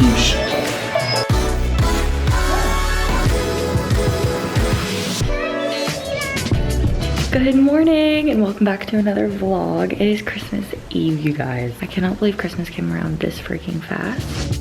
Sheesh. Good morning and welcome back to another vlog. It is Christmas Eve, you guys. I cannot believe Christmas came around this freaking fast.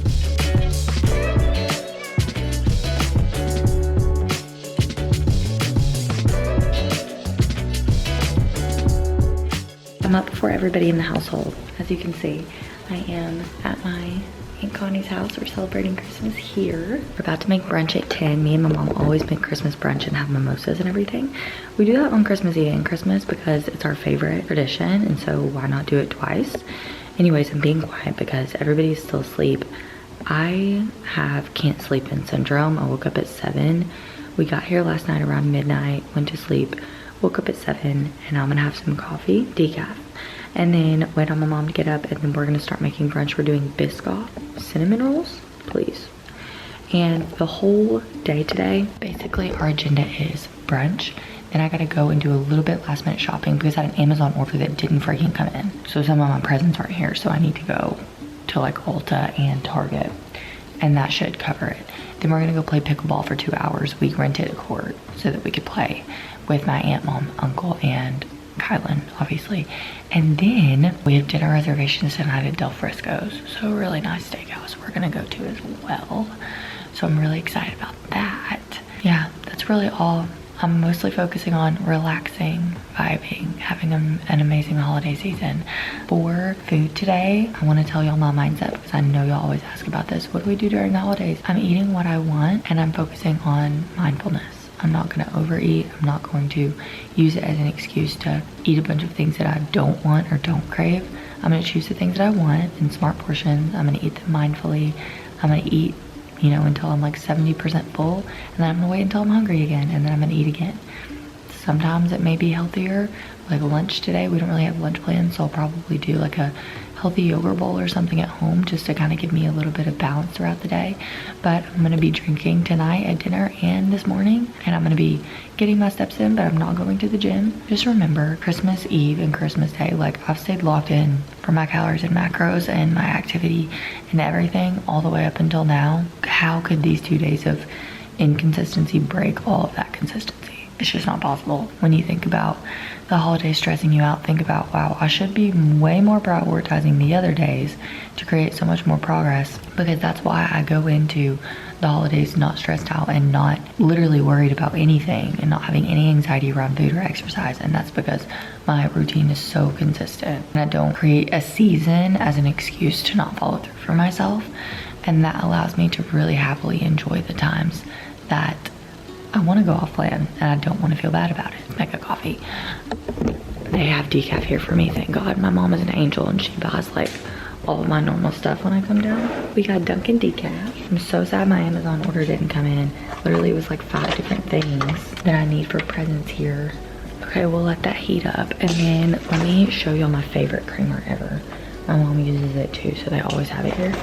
I'm up before everybody in the household. As you can see, I am at my Aunt Connie's house. We're celebrating Christmas here. We're about to make brunch at 10. Me and my mom always make Christmas brunch and have mimosas and everything. We do that on Christmas Eve and Christmas because it's our favorite tradition, and so why not do it twice? Anyways, I'm being quiet because everybody's still asleep. I have can't sleep in syndrome. I woke up at 7. We got here last night around midnight, went to sleep, woke up at 7, and I'm gonna have some coffee, decaf, and then wait on my mom to get up, and then we're gonna start making brunch. We're doing Biscoff cinnamon rolls, please. And the whole day today, basically our agenda is brunch. Then I gotta go and do a little bit last minute shopping because I had an Amazon order that didn't freaking come in. So some of my presents aren't here, so I need to go to like Ulta and Target, and that should cover it. Then we're gonna go play pickleball for 2 hours. We rented a court so that we could play with my aunt, mom, uncle, and Kylan, obviously. And then we have dinner reservations tonight at Del Frisco's, so a really nice steakhouse we're gonna go to as well. So I'm really excited about that. Yeah, that's really all. I'm mostly focusing on relaxing, vibing, having an amazing holiday season. For food today, I want to tell y'all my mindset because I know y'all always ask about this. What do we do during the holidays? I'm eating what I want and I'm focusing on mindfulness. I'm not going to overeat. I'm not going to use it as an excuse to eat a bunch of things that I don't want or don't crave. I'm going to choose the things that I want in smart portions. I'm going to eat them mindfully. I'm going to eat, you know, until I'm like 70% full, and then I'm gonna wait until I'm hungry again, and then I'm gonna eat again. Sometimes it may be healthier, like lunch today. We don't really have lunch plans, so I'll probably do like a healthy yogurt bowl or something at home just to kind of give me a little bit of balance throughout the day. But I'm gonna be drinking tonight at dinner and this morning, and I'm gonna be getting my steps in, but I'm not going to the gym. Just remember, Christmas Eve and Christmas Day, like I've stayed locked in for my calories and macros and my activity and everything all the way up until now. How could these 2 days of inconsistency break all of that consistency? It's just not possible. When you think about the holidays stressing you out, think about, wow, I should be way more prioritizing the other days to create so much more progress, because that's why I go into the holidays not stressed out and not literally worried about anything and not having any anxiety around food or exercise. And that's because my routine is so consistent, and I don't create a season as an excuse to not follow through for myself. And that allows me to really happily enjoy the times that I want to go off plan and I don't want to feel bad about it. Make a coffee. They have decaf here for me, thank God. My mom is an angel and she buys like all of my normal stuff when I come down. We got Dunkin' decaf. I'm so sad my Amazon order didn't come in. Literally it was like 5 different things that I need for presents here. Okay, we'll let that heat up, and then let me show y'all my favorite creamer ever. My mom uses it too, so they always have it here.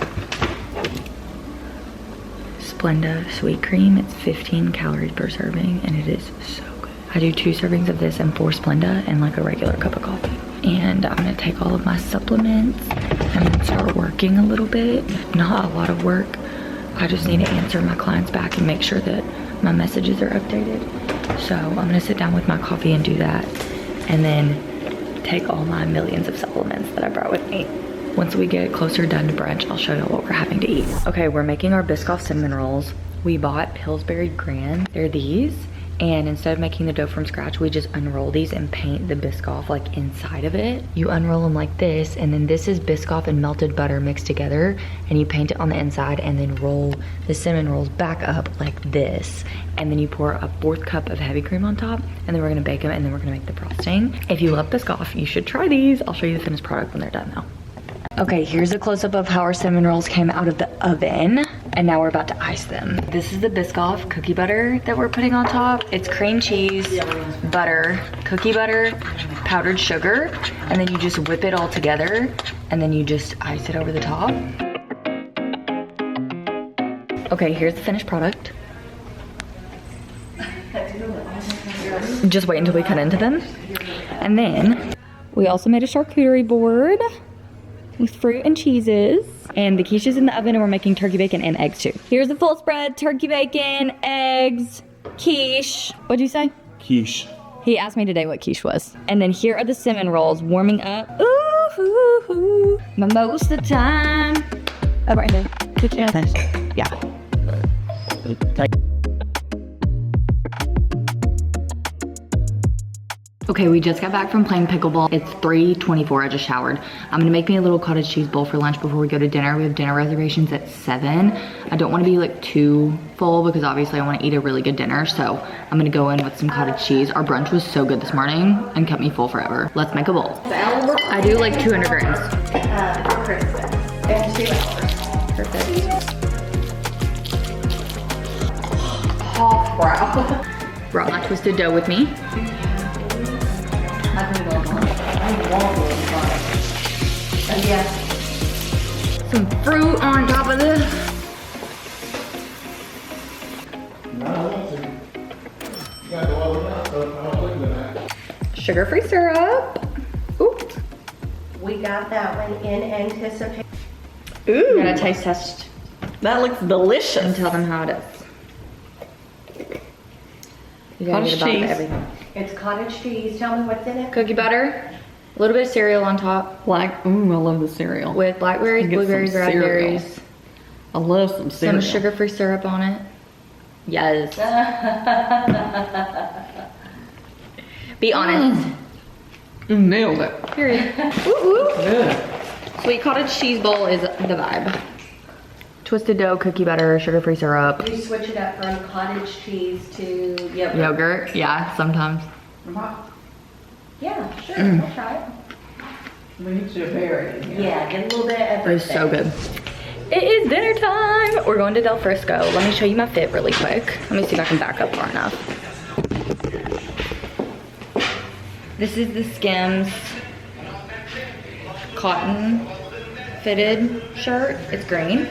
Splenda sweet cream. It's 15 calories per serving and it is so good. I do 2 servings of this and 4 Splenda and like a regular cup of coffee. And I'm gonna take all of my supplements and then start working a little bit. Not a lot of work. I just need to answer my clients back and make sure that my messages are updated. So I'm gonna sit down with my coffee and do that, and then take all my millions of supplements that I brought with me. Once we get closer done to brunch, I'll show you what we're having to eat. Okay, we're making our Biscoff cinnamon rolls. We bought Pillsbury Grand. They're these. And instead of making the dough from scratch, we just unroll these and paint the Biscoff like inside of it. You unroll them like this, and then this is Biscoff and melted butter mixed together, and you paint it on the inside and then roll the cinnamon rolls back up like this. And then you pour a 4th cup of heavy cream on top, and then we're gonna bake them, and then we're gonna make the frosting. If you love Biscoff, you should try these. I'll show you the finished product when they're done though. Okay, here's a close-up of how our cinnamon rolls came out of the oven, and now we're about to ice them. This is the Biscoff cookie butter that we're putting on top. It's cream cheese, butter, cookie butter, powdered sugar, and then you just whip it all together, and then you just ice it over the top. Okay, here's the finished product. Just wait until we cut into them. And then we also made a charcuterie board. with fruit and cheeses. And the quiche is in the oven and we're making turkey bacon and eggs too. Here's the full spread, turkey bacon, eggs, quiche. What'd you say? Quiche. He asked me today what quiche was. And then here are the cinnamon rolls warming up. Ooh, ooh, ooh. But most of the time. Oh, right there. Good job. Yeah. Okay, we just got back from playing pickleball. It's 3:24, I just showered. I'm gonna make me a little cottage cheese bowl for lunch before we go to dinner. We have dinner reservations at 7. I don't wanna be like too full because obviously I wanna eat a really good dinner. So I'm gonna go in with some cottage cheese. Our brunch was so good this morning and kept me full forever. Let's make a bowl. I do like 200 grams. For Christmas. And 2 hours. Perfect. Brought my twisted dough with me. Some fruit on top of this. Sugar-free syrup. Ooh. We got that one in anticipation. Ooh. Got a taste test. That looks delicious. And tell them how it is. You gotta Cottage get a bite of cheese. everything. It's cottage cheese. Tell me what's in it. Cookie butter, a little bit of cereal on top Black, ooh, I love the cereal. with blackberries, Get some blueberries, cereal. raspberries, I love some cereal. some sugar-free syrup on it. Yes. Be honest. You nailed it. Period. Woo woo. Good. Sweet cottage cheese bowl is the vibe. Twisted dough, cookie butter, sugar-free syrup, You switch it up from cottage cheese to yogurt. yogurt. Yeah, sometimes. Yeah, sure. I'll try it. We need you a berry. Yeah, get a little bit of It everything. was so good. It is dinner time. We're going to Del Frisco. Let me show you my fit really quick. Let me see if I can back up far enough. This is the Skims cotton fitted shirt. It's green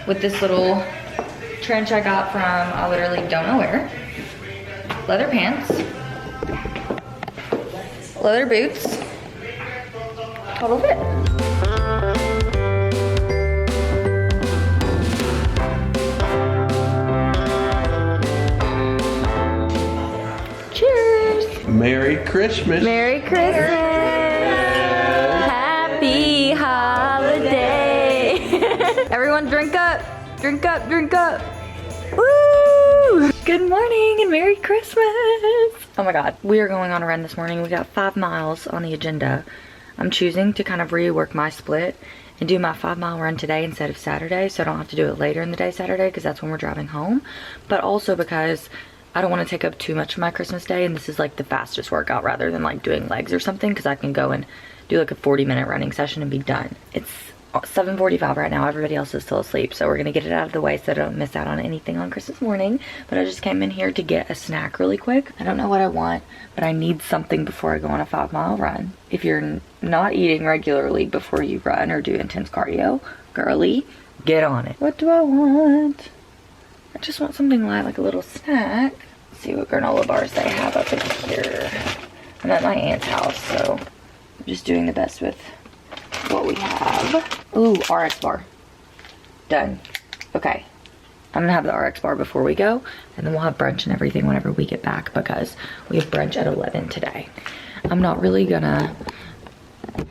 with this little trench I got from I literally don't know where. Leather pants. Leather boots. Total fit. Cheers. Merry Christmas. Merry Christmas. Happy holiday. Everyone drink up. Drink up, drink up. Woo! Good morning and Merry Christmas. Oh my God, we are going on a run this morning. We got 5 miles on the agenda. I'm choosing to kind of rework my split and do my 5-mile run today instead of Saturday, so I don't have to do it later in the day Saturday because that's when we're driving home. But also because I don't want to take up too much of my Christmas day, and this is like the fastest workout rather than like doing legs or something, because I can go and do like a 40-minute running session and be done. It's 7:45 right now. Everybody else is still asleep, so we're gonna get it out of the way so I don't miss out on anything on Christmas morning. But I just came in here to get a snack really quick. I don't know what I want, but I need something before I go on a 5-mile run. If you're not eating regularly before you run or do intense cardio, girly, get on it. What do I want? I just want something light, like a little snack. Let's see what granola bars they have up in here. I'm at my aunt's house, so I'm just doing the best with what we have. Ooh, RX bar. Done. Okay. I'm gonna have the RX bar before we go, and then we'll have brunch and everything whenever we get back because we have brunch at 11 today. I'm not really gonna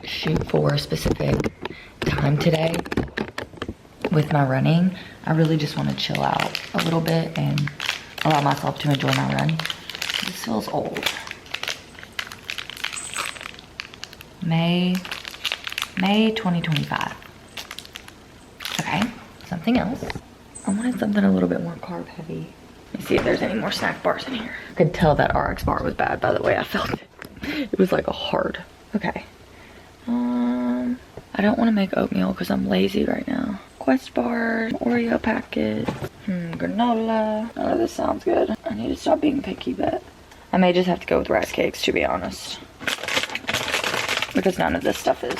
shoot for a specific time today with my running. I really just want to chill out a little bit and allow myself to enjoy my run. This feels old. May 2025. Okay, something else. I wanted something a little bit more carb heavy. Let me see if there's any more snack bars in here. I could tell that RX bar was bad by the way I felt it. It was like a hard. Okay. I don't want to make oatmeal because I'm lazy right now. Quest bar, Oreo packet, granola. None of this sounds good. I need to stop being picky, but I may just have to go with rice cakes to be honest. Because none of this stuff is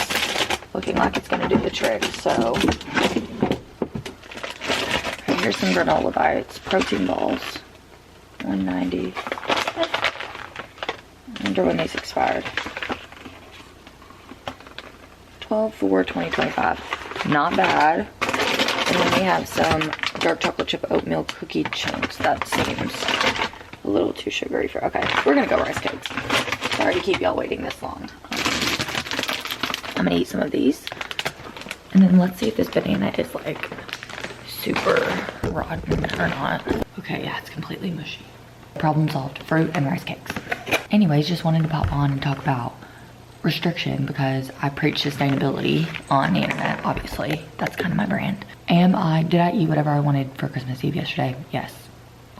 looking like it's gonna do the trick, so. Here's some granola bites, protein balls, $1.90. I wonder when these expired. 12/4/2025. Not bad. And then we have some dark chocolate chip oatmeal cookie chunks. That seems a little too sugary for, okay. We're gonna go rice cakes. Sorry to keep y'all waiting this long. I'm gonna eat some of these. And then let's see if this banana is like super rotten or not. Okay, yeah, it's completely mushy. Problem solved, fruit and rice cakes. Anyways, just wanted to pop on and talk about restriction because I preach sustainability on the internet, obviously. That's kind of my brand. Did I eat whatever I wanted for Christmas Eve yesterday? Yes.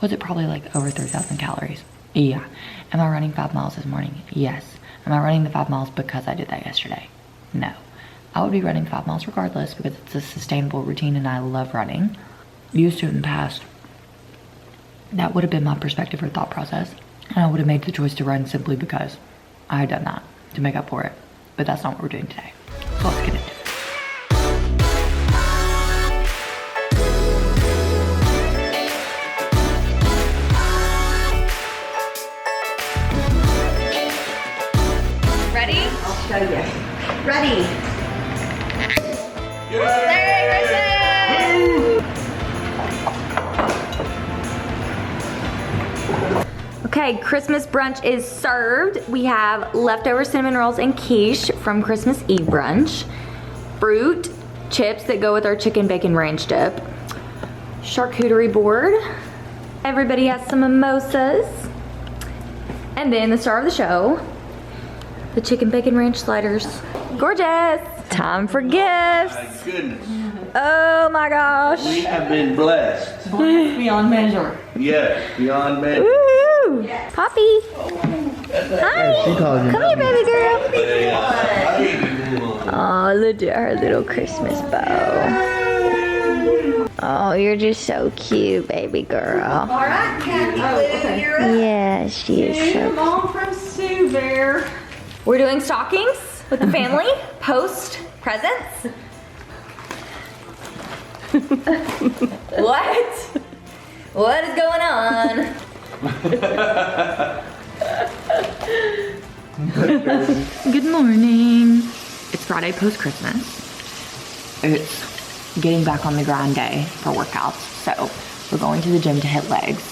Was it probably like over 3,000 calories? Yeah. Am I running 5 miles this morning? Yes. Am I running the 5 miles because I did that yesterday? No. I would be running 5 miles regardless because it's a sustainable routine and I love running. Used to it in the past. That would have been my perspective or thought process. And I would have made the choice to run simply because I had done that to make up for it. But that's not what we're doing today. So let's get into it. Ready? I'll show you. Ready. Merry Christmas! Okay, Christmas brunch is served. We have leftover cinnamon rolls and quiche from Christmas Eve brunch, fruit, chips that go with our chicken bacon ranch dip, charcuterie board. Everybody has some mimosas. And then the star of the show, the chicken bacon ranch sliders. Gorgeous. Time for gifts. My goodness, Oh my gosh. we have been blessed. Beyond measure. Yes, beyond measure. Woo! Poppy. Hi. Come here, baby girl. Oh, look at her little Christmas bow. Oh, you're just so cute, baby girl. All right, Kathy Lou, you're up. Yeah, she is so cute. Mom from Sue Bear. We're doing stockings with the family, post presents. What? What is going on? Good morning. It's Friday post Christmas. It's getting back on the grind day for workouts. So we're going to the gym to hit legs.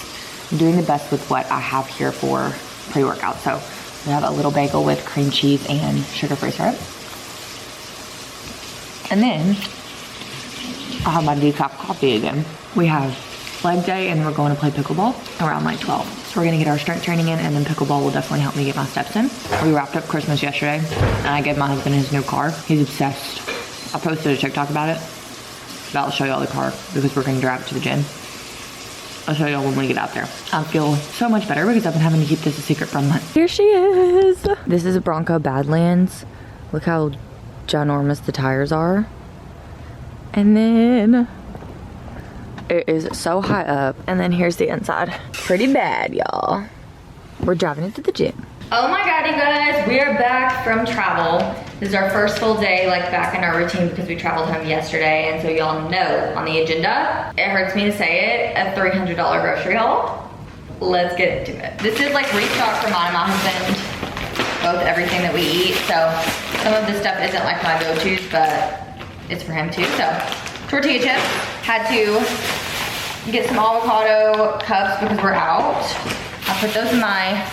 I'm doing the best with what I have here for pre-workout. So we have a little bagel with cream cheese and sugar-free syrup. And then I'll have my decaf coffee again. We have leg day and we're going to play pickleball around like 12. So we're gonna get our strength training in and then pickleball will definitely help me get my steps in. We wrapped up Christmas yesterday and I gave my husband his new car. He's obsessed. I posted a TikTok about it. But I'll show y'all the car because we're gonna drive it to the gym. I'll show y'all when we get out there. I feel so much better because I've been having to keep this a secret from my... Here she is. This is a Bronco Badlands. Look how ginormous the tires are. And then it is so high up. And then here's the inside. Pretty bad, y'all. We're driving it to the gym. Oh my God, you guys, we are back from travel. This is our first full day, like back in our routine because we traveled home yesterday. And so y'all know on the agenda, it hurts me to say it, a $300 grocery haul. Let's get into it. This is like restock for mine and my husband, both everything that we eat. So some of this stuff isn't like my go-tos, but it's for him too. So tortilla chips, had to get some avocado cups because we're out. I put those in my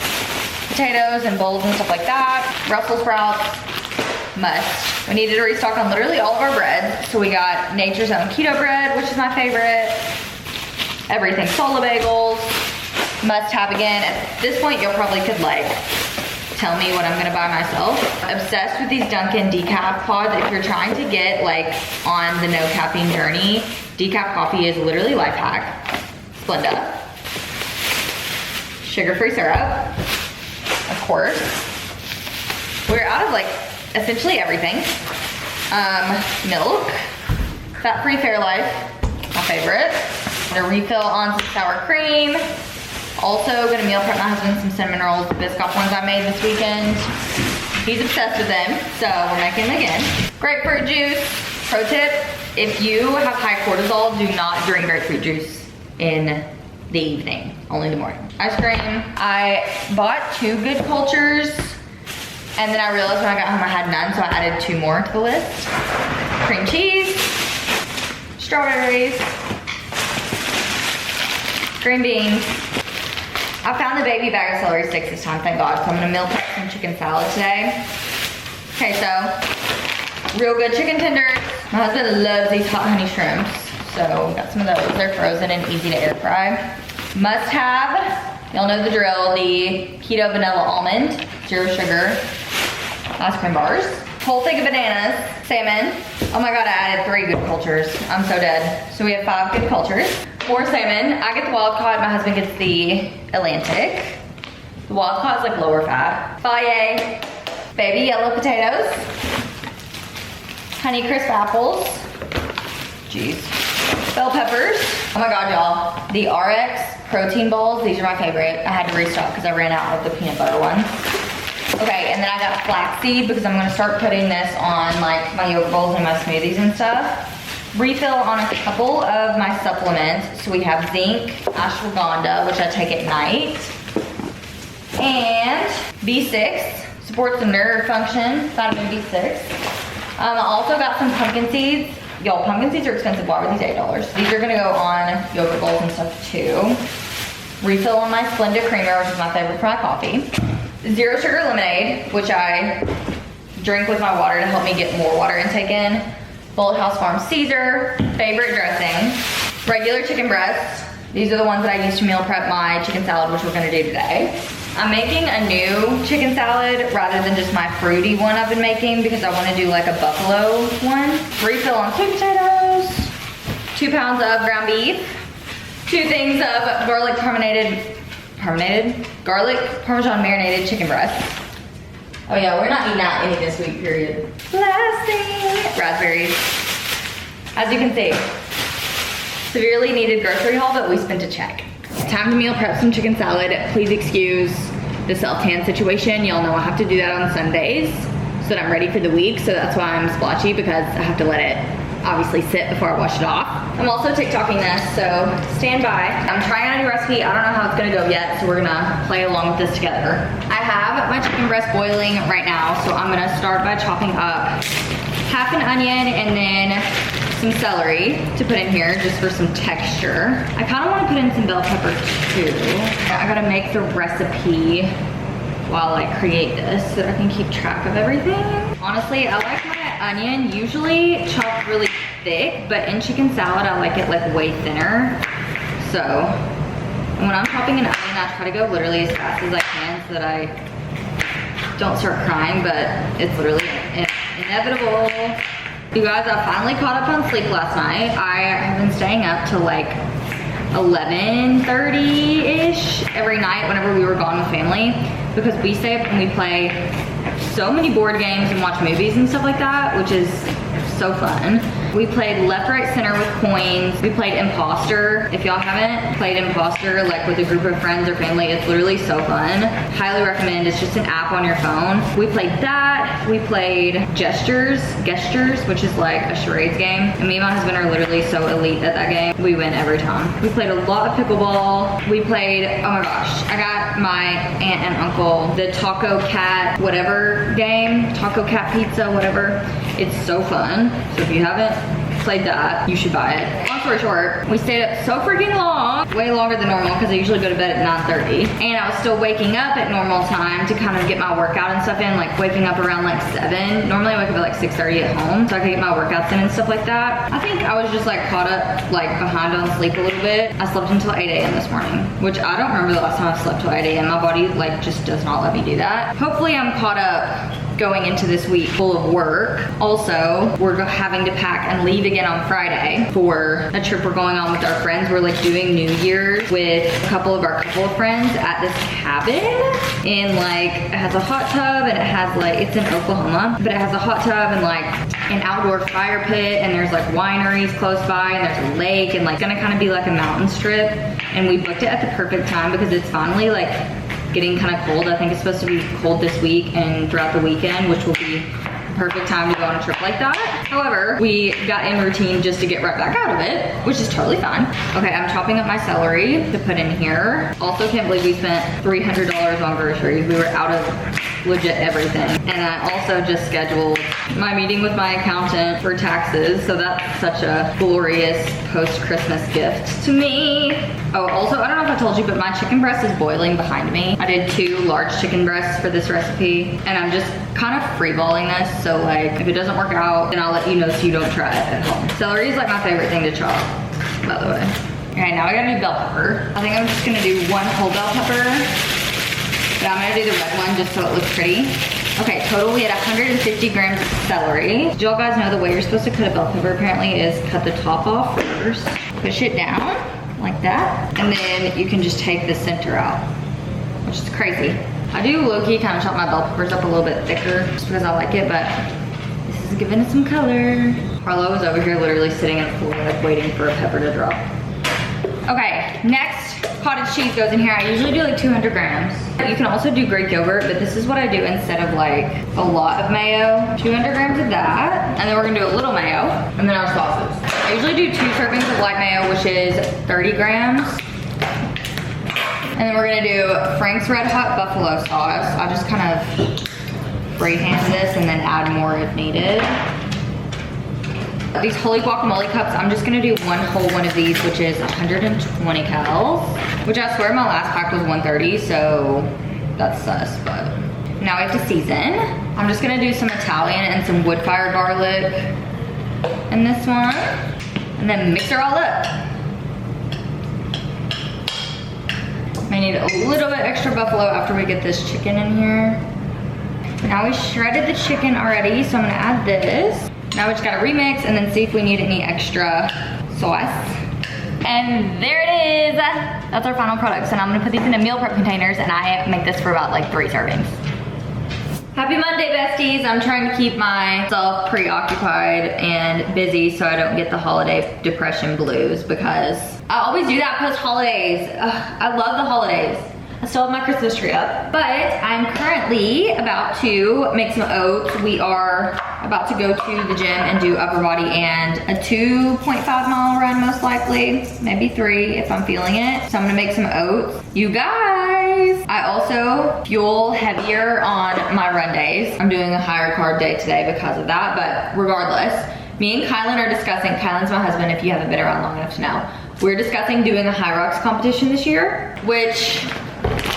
potatoes and bowls and stuff like that. Brussels sprouts, must. We needed to restock on literally all of our breads. So we got Nature's Own keto bread, which is my favorite. Everything, Sola bagels, must have again. At this point, you'll probably could like tell me what I'm gonna buy myself. Obsessed with these Dunkin' decaf pods. If you're trying to get like on the no caffeine journey, decaf coffee is literally life hack. Splenda. Sugar-free syrup, of course. We're out of like essentially everything. Milk, fat-free Fairlife, my favorite. A refill on some sour cream. Also gonna meal prep my husband some cinnamon rolls, the Biscoff ones I made this weekend. He's obsessed with them, so we're making them again. Grapefruit juice. Pro tip, if you have high cortisol, do not drink grapefruit juice in the evening, only in the morning. Ice cream. I bought 2 Good Cultures And then I realized when I got home I had none, so I added 2 more to the list. Cream cheese, strawberries, green beans. I found the baby bag of celery sticks this time, thank God. So I'm gonna meal prep some chicken salad today. Okay, so real good chicken tenders. My husband loves these hot honey shrimps, so got some of those. They're frozen and easy to air fry. Must have, y'all know the drill, the keto vanilla almond, 0 sugar, ice cream bars, whole thing of bananas, salmon. Oh my God, I added 3 good cultures. I'm so dead. So we have 5 good cultures. More salmon. I get the wild caught, my husband gets the Atlantic. The wild caught is like lower fat. Faye, baby yellow potatoes, honey crisp apples, jeez, bell peppers. Oh my God, y'all. The RX protein balls, these are my favorite. I had to restock because I ran out of the peanut butter ones. Okay, and then I got flaxseed because I'm gonna start putting this on like my yogurt bowls and my smoothies and stuff. Refill on a couple of my supplements. So we have zinc, ashwagandha, which I take at night, and B6, supports the nerve function, vitamin B6. I also got some pumpkin seeds. Y'all, pumpkin seeds are expensive. Why were these $8? These are gonna go on yogurt bowls and stuff too. Refill on my Splenda creamer, which is my favorite for my coffee. 0 sugar lemonade, which I drink with my water to help me get more water intake in. Bullet House Farm Caesar, favorite dressing. Regular chicken breasts. These are the ones that I use to meal prep my chicken salad, which we're gonna do today. I'm making a new chicken salad rather than just my fruity one I've been making because I wanna do like a buffalo one. Refill on sweet potatoes, 2 pounds of ground beef, 2 things of garlic garlic Parmesan marinated chicken breast. Oh yeah, we're not eating out any this week, period. Last thing, raspberries. As you can see, severely needed grocery haul, but we spent a check. Time to meal prep some chicken salad. Please excuse the self-tan situation. Y'all know I have to do that on Sundays so that I'm ready for the week. So that's why I'm splotchy, because I have to let it obviously sit before I wash it off. I'm also TikToking this, so stand by. I'm trying out a new recipe. I don't know how it's gonna go yet, so we're gonna play along with this together. I have my chicken breast boiling right now, so I'm gonna start by chopping up half an onion and then some celery to put in here just for some texture. I kind of want to put in some bell pepper too. I gotta make the recipe while I create this so that I can keep track of everything. Honestly, I like my onion usually chopped really thick, but in chicken salad I like it like way thinner. So when I'm chopping an onion, I try to go literally as fast as I can so that I don't start crying, but it's literally inevitable. You guys, I finally caught up on sleep last night. I have been staying up till like 11:30-ish every night whenever we were gone with family, because we stay up and we play so many board games and watch movies and stuff like that, which is so fun. We played left, right, center with coins. We played Imposter. If y'all haven't played Imposter like with a group of friends or family, it's literally so fun. Highly recommend. It's just an app on your phone. We played that. We played Gestures, which is like a charades game. And me and my husband are literally so elite at that game. We win every time. We played a lot of pickleball. We played, oh my gosh, I got my aunt and uncle the Taco Cat whatever game, Taco Cat Pizza, whatever. It's so fun. So if you haven't played that, you should buy it. Long story short, we stayed up so freaking long, way longer than normal because I usually go to bed at 9:30. And I was still waking up at normal time to kind of get my workout and stuff in, like waking up around like 7. Normally I wake up at like 6:30 at home so I could get my workouts in and stuff like that. I think I was just like caught up, like behind on sleep a little bit. I slept until 8 a.m. this morning, which I don't remember the last time I slept till 8 a.m. My body like just does not let me do that. Hopefully I'm caught up going into this week full of work. Also, we're having to pack and leave again on Friday for a trip we're going on with our friends. We're like doing New Year's with a couple of our couple of friends at this cabin in like, it has a hot tub and it has like, it's in Oklahoma, but it has a hot tub and like an outdoor fire pit, and there's like wineries close by, and there's a lake, and like gonna kind of be like a mountain strip. And we booked it at the perfect time because it's finally like getting kind of cold. I think it's supposed to be cold this week and throughout the weekend, which will be the perfect time to go on a trip like that. However, we got in routine just to get right back out of it, which is totally fine. Okay, I'm chopping up my celery to put in here. Also, can't believe we spent $300 on groceries. We were out of legit everything. And I also just scheduled my meeting with my accountant for taxes, so that's such a glorious post-Christmas gift to me. Oh, also, I don't know if I told you, but my chicken breast is boiling behind me. I did 2 large chicken breasts for this recipe, and I'm just kind of freeballing this, so like, if it doesn't work out, then I'll let you know so you don't try it at home. Celery is like my favorite thing to chop, by the way. Okay, now I gotta do bell pepper. I think I'm just gonna do 1 whole bell pepper, but I'm gonna do the red one just so it looks pretty. Okay, total we had 150 grams of celery. Did y'all guys know the way you're supposed to cut a bell pepper apparently is cut the top off first, push it down like that, and then you can just take the center out, which is crazy. I do low-key kind of chop my bell peppers up a little bit thicker just because I like it, but this is giving it some color. Harlow is over here literally sitting in the floor like waiting for a pepper to drop. Okay, next cottage cheese goes in here. I usually do like 200 grams. You can also do Greek yogurt, but this is what I do instead of like a lot of mayo. 200 grams of that, and then we're gonna do a little mayo, and then our sauces. I usually do 2 servings of light mayo, which is 30 grams. And then we're gonna do Frank's Red Hot Buffalo sauce. I'll just kind of freehand this and then add more if needed. These holy guacamole cups, I'm just gonna do 1 whole one of these, which is 120 calories, which I swear my last pack was 130, so that's sus, but. Now we have to season. I'm just gonna do some Italian and some wood-fired garlic in this one, and then mix it all up. May need a little bit extra buffalo after we get this chicken in here. Now we shredded the chicken already, so I'm gonna add this. Now we just gotta remix and then see if we need any extra sauce. And there it is. That's our final products. And I'm gonna put these into meal prep containers, and I make this for about like 3 servings. Happy Monday, besties. I'm trying to keep myself preoccupied and busy so I don't get the holiday depression blues, because I always do that post-holidays. I love the holidays. I still have my Christmas tree up, but I'm currently about to make some oats. We are about to go to the gym and do upper body and a 2.5-mile run, most likely, maybe 3 if I'm feeling it. So I'm gonna make some oats. You guys, I also fuel heavier on my run days. I'm doing a higher carb day today because of that, but regardless, me and Kylan are discussing, Kylan's my husband if you haven't been around long enough to know. We're discussing doing a high rocks competition this year, which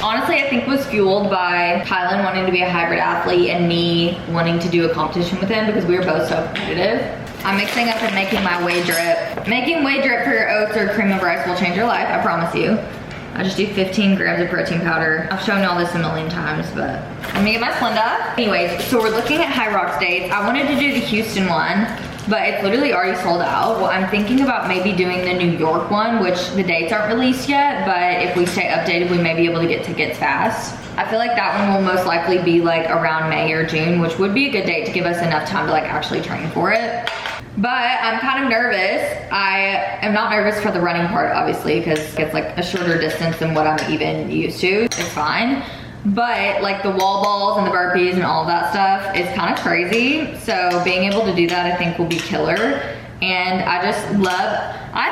honestly, I think was fueled by Kylan wanting to be a hybrid athlete and me wanting to do a competition with him because we were both so competitive. I'm mixing up and making my whey drip. Making whey drip for your oats or cream of rice will change your life, I promise you. I just do 15 grams of protein powder. I've shown y'all this a million times, but let me get my Splenda. Anyways, so we're looking at high rocks dates. I wanted to do the Houston one, but it's literally already sold out. Well, I'm thinking about maybe doing the New York one, which the dates aren't released yet, but if we stay updated, we may be able to get tickets fast. I feel like that one will most likely be like around May or June, which would be a good date to give us enough time to like actually train for it. But I'm kind of nervous. I am not nervous for the running part, obviously, because it's like a shorter distance than what I'm even used to. It's fine. But like the wall balls and the burpees and all of that stuff is kind of crazy. So being able to do that, I think will be killer. And I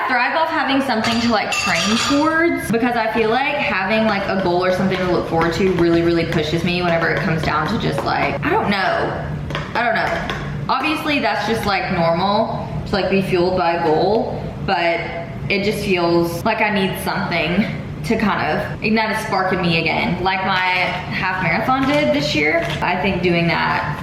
thrive off having something to like train towards, because I feel like having like a goal or something to look forward to really, really pushes me whenever it comes down to just like, I don't know. Obviously that's just like normal to like be fueled by a goal, but it just feels like I need something to kind of ignite a spark in me again, like my half marathon did this year. I think doing that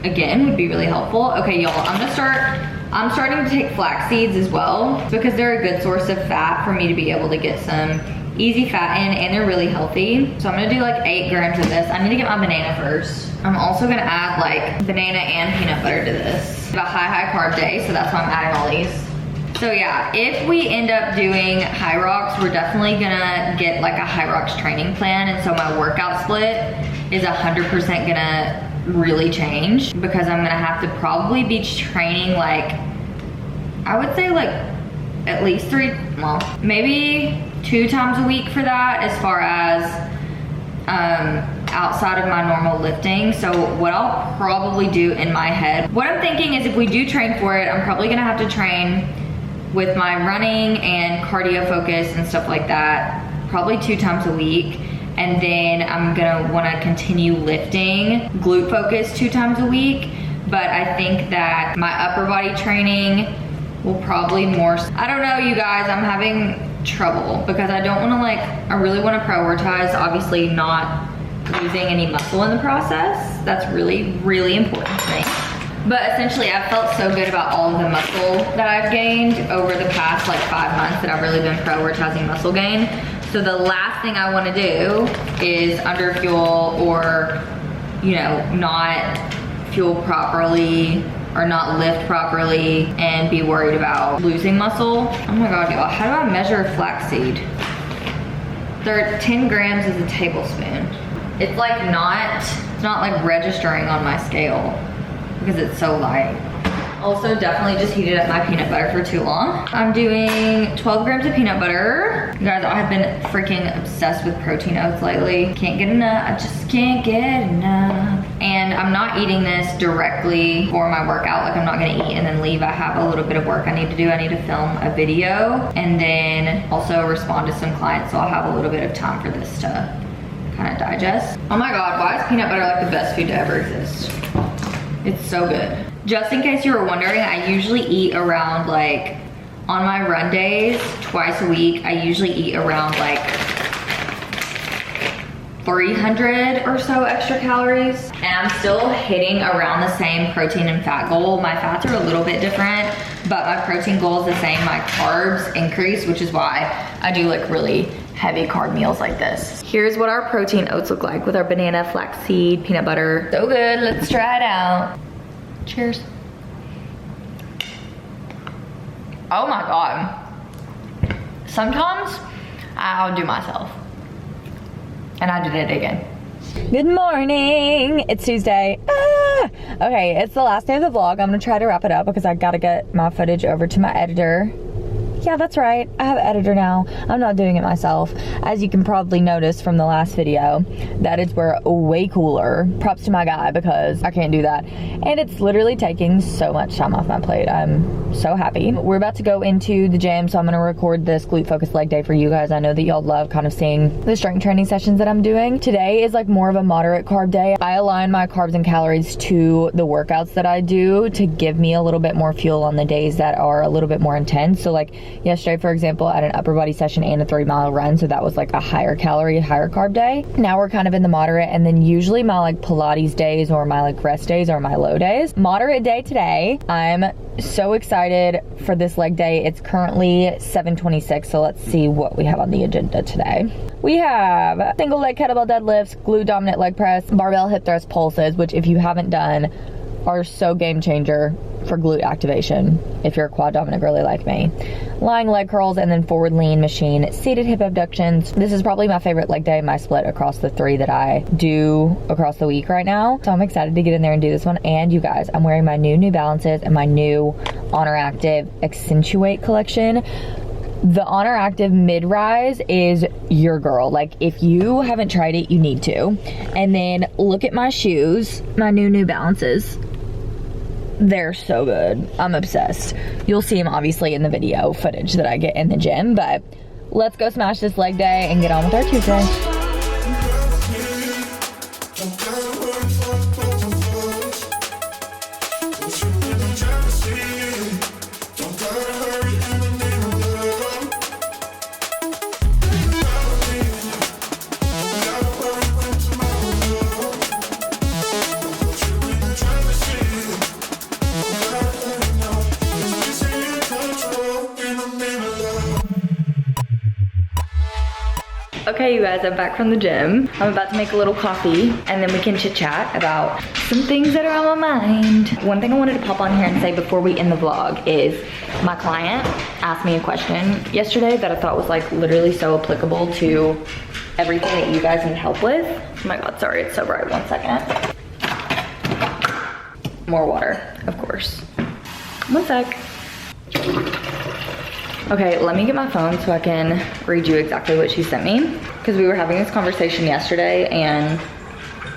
again would be really helpful. Okay, y'all, I'm starting to take flax seeds as well because they're a good source of fat for me to be able to get some easy fat in, and they're really healthy. So I'm gonna do like 8 grams of this. I need to get my banana first. I'm also gonna add like banana and peanut butter to this. It's a high carb day, so that's why I'm adding all these. So yeah, if we end up doing high rocks, we're definitely gonna get like a high rocks training plan. And so my workout split is 100% gonna really change, because I'm gonna have to probably be training like, I would say like at least 3, well, maybe 2 times a week for that, as far as outside of my normal lifting. So what I'll probably do in my head, what I'm thinking is if we do train for it, I'm probably gonna have to train with my running and cardio focus and stuff like that, probably 2 times a week. And then I'm gonna wanna continue lifting, glute focus 2 times a week. But I think that my upper body training will probably more, I don't know you guys, I'm having trouble because I don't wanna I really wanna prioritize obviously not losing any muscle in the process. That's really, really important to me. But essentially I've felt so good about all of the muscle that I've gained over the past 5 months that I've really been prioritizing muscle gain. So the last thing I wanna do is under fuel or, you know, not fuel properly or not lift properly and be worried about losing muscle. Oh my God, y'all, how do I measure flaxseed? 10 grams is a tablespoon. It's not registering on my scale because it's so light. Also definitely just heated up my peanut butter for too long. I'm doing 12 grams of peanut butter. You guys, I have been freaking obsessed with protein oats lately. Can't get enough, I just can't get enough. And I'm not eating this directly for my workout. I'm not gonna eat and then leave. I have a little bit of work I need to do. I need to film a video and then also respond to some clients. So I'll have a little bit of time for this to kind of digest. Oh my God, why is peanut butter the best food to ever exist? It's so good. Just in case you were wondering, I usually eat around on my run days, twice a week, I usually eat around 300 or so extra calories. And I'm still hitting around the same protein and fat goal. My fats are a little bit different, but my protein goal is the same. My carbs increase, which is why I do really heavy carb meals like this. Here's what our protein oats look like with our banana, flaxseed, peanut butter. So good, let's try it out. Cheers. Oh my God. Sometimes I outdo myself. And I did it again. Good morning. It's Tuesday. Okay, it's the last day of the vlog. I'm gonna try to wrap it up because I gotta get my footage over to my editor. Yeah, that's right. I have an editor now. I'm not doing it myself. As you can probably notice from the last video, that is way cooler. Props to my guy because I can't do that. And it's literally taking so much time off my plate. I'm so happy. We're about to go into the gym, so I'm gonna record this glute focused leg day for you guys. I know that y'all love kind of seeing the strength training sessions that I'm doing. Today is more of a moderate carb day. I align my carbs and calories to the workouts that I do to give me a little bit more fuel on the days that are a little bit more intense. So yesterday, for example, I had an upper body session and a 3-mile run, so that was a higher calorie, higher carb day. Now we're kind of in the moderate, and then usually my Pilates days or my rest days are my low days. Moderate day today. I'm so excited for this leg day. It's currently 7:26, so let's see what we have on the agenda today. We have single leg kettlebell deadlifts, glute dominant leg press, barbell hip thrust pulses, which if you haven't done are so game changer for glute activation if you're a quad dominant girly like me. Lying leg curls and then forward lean machine seated hip abductions. This is probably my favorite leg day, my split across the 3 that I do across the week right now. So I'm excited to get in there and do this one. And you guys, I'm wearing my New Balances and my new Honor Active Accentuate collection. The Honor Active mid-rise is your girl. If you haven't tried it, you need to. And then look at my shoes, my New Balances. They're so good. I'm obsessed. You'll see them obviously in the video footage that I get in the gym, but let's go smash this leg day and get on with our Tuesday. Okay, you guys, I'm back from the gym. I'm about to make a little coffee and then we can chit chat about some things that are on my mind. One thing I wanted to pop on here and say before we end the vlog is my client asked me a question yesterday that I thought was literally so applicable to everything that you guys need help with. Oh my God, sorry, it's so bright. 1 second. More water, of course. 1 sec. Okay, let me get my phone so I can read you exactly what she sent me. Because we were having this conversation yesterday and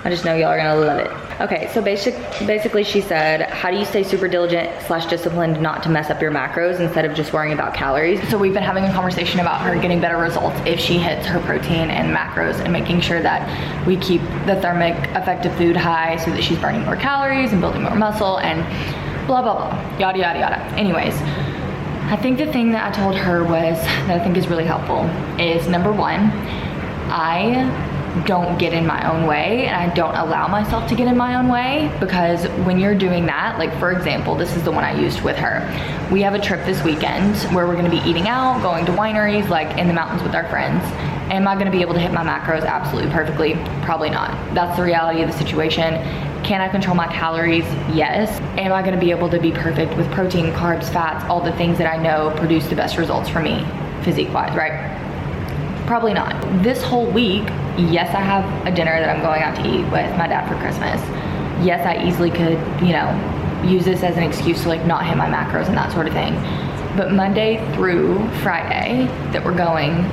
I just know y'all are gonna love it. Okay, so basically she said, how do you stay super diligent / disciplined not to mess up your macros instead of just worrying about calories? So we've been having a conversation about her getting better results if she hits her protein and macros, and making sure that we keep the thermic effective food high so that she's burning more calories and building more muscle and blah, blah, blah, yada, yada, yada. Anyways, I think the thing that I told her was, that I think is really helpful, is number one, I don't get in my own way, and I don't allow myself to get in my own way, because when you're doing that, like for example, this is the one I used with her. We have a trip this weekend where we're gonna be eating out, going to wineries, like in the mountains with our friends. Am I gonna be able to hit my macros absolutely perfectly? Probably not. That's the reality of the situation. Can I control my calories? Yes. Am I gonna be able to be perfect with protein, carbs, fats, all the things that I know produce the best results for me, physique-wise, right? Probably not. This whole week, yes, I have a dinner that I'm going out to eat with my dad for Christmas. Yes, I easily could, you know, use this as an excuse to like not hit my macros and that sort of thing. But Monday through Friday that we're going,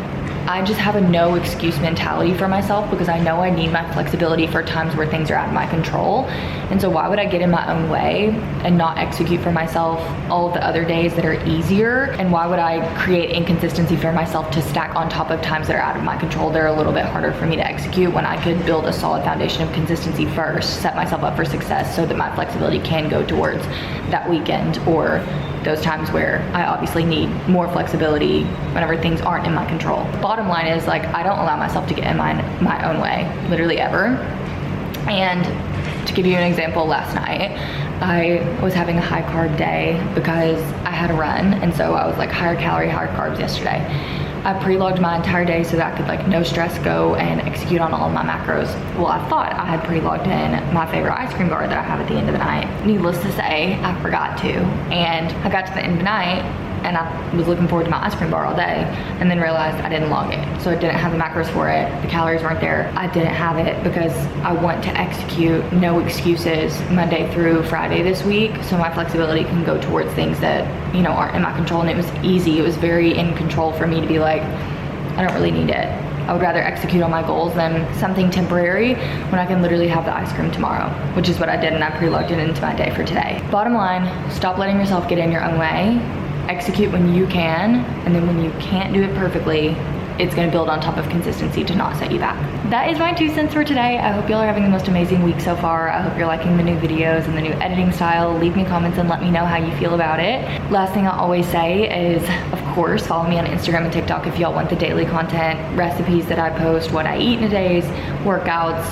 I just have a no excuse mentality for myself, because I know I need my flexibility for times where things are out of my control. And so why would I get in my own way and not execute for myself all of the other days that are easier? And why would I create inconsistency for myself to stack on top of times that are out of my control? They're a little bit harder for me to execute, when I could build a solid foundation of consistency first, set myself up for success so that my flexibility can go towards that weekend or those times where I obviously need more flexibility whenever things aren't in my control. Bottom line is, like, I don't allow myself to get in my own way, literally ever. And to give you an example, last night, I was having a high carb day because I had a run, and so I was like higher calorie, higher carbs yesterday. I pre-logged my entire day so that I could like no stress go and execute on all of my macros. Well, I thought I had pre-logged in my favorite ice cream bar that I have at the end of the night. Needless to say, I forgot to. And I got to the end of the night and I was looking forward to my ice cream bar all day, and then realized I didn't log it. So I didn't have the macros for it. The calories weren't there. I didn't have it because I want to execute no excuses Monday through Friday this week, so my flexibility can go towards things that, you know, aren't in my control. And it was easy. It was very in control for me to be like, I don't really need it. I would rather execute on my goals than something temporary when I can literally have the ice cream tomorrow, which is what I did, and I pre-logged it into my day for today. Bottom line, stop letting yourself get in your own way. Execute when you can, and then when you can't do it perfectly, it's gonna build on top of consistency to not set you back. That is my 2 cents for today. I hope y'all are having the most amazing week so far. I hope you're liking the new videos and the new editing style. Leave me comments and let me know how you feel about it. Last thing I always say is, of course, follow me on Instagram and TikTok if y'all want the daily content, recipes that I post, what I eat in a day, workouts,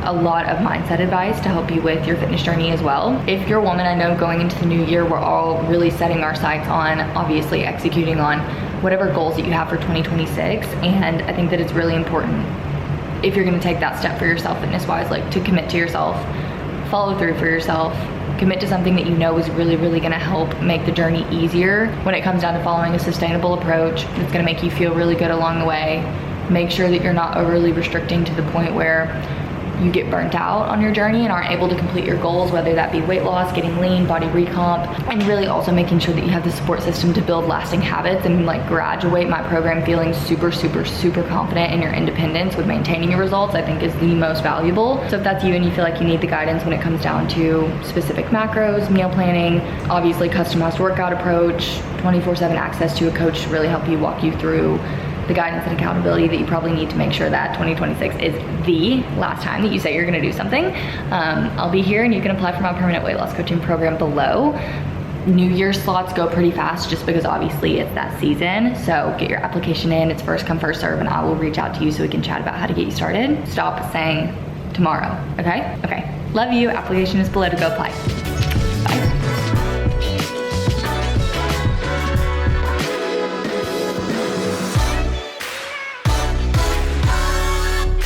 a lot of mindset advice to help you with your fitness journey as well. If you're a woman, I know going into the new year, we're all really setting our sights on obviously executing on whatever goals that you have for 2026. And I think that it's really important, if you're gonna take that step for yourself fitness-wise, like to commit to yourself, follow through for yourself, commit to something that you know is really, really gonna help make the journey easier. When it comes down to following a sustainable approach that's gonna make you feel really good along the way, make sure that you're not overly restricting to the point where you get burnt out on your journey and aren't able to complete your goals, whether that be weight loss, getting lean, body recomp, and really also making sure that you have the support system to build lasting habits and like graduate my program feeling super, super, super confident in your independence with maintaining your results, I think is the most valuable. So if that's you and you feel like you need the guidance when it comes down to specific macros, meal planning, obviously customized workout approach, 24/7 access to a coach to really help you walk you through the guidance and accountability that you probably need to make sure that 2026 is the last time that you say you're gonna do something, I'll be here, and you can apply for my permanent weight loss coaching program below. New Year slots go pretty fast just because obviously it's that season. So get your application in, it's first come, first serve, and I will reach out to you so we can chat about how to get you started. Stop saying tomorrow, okay? Okay, love you, application is below to go apply. Bye.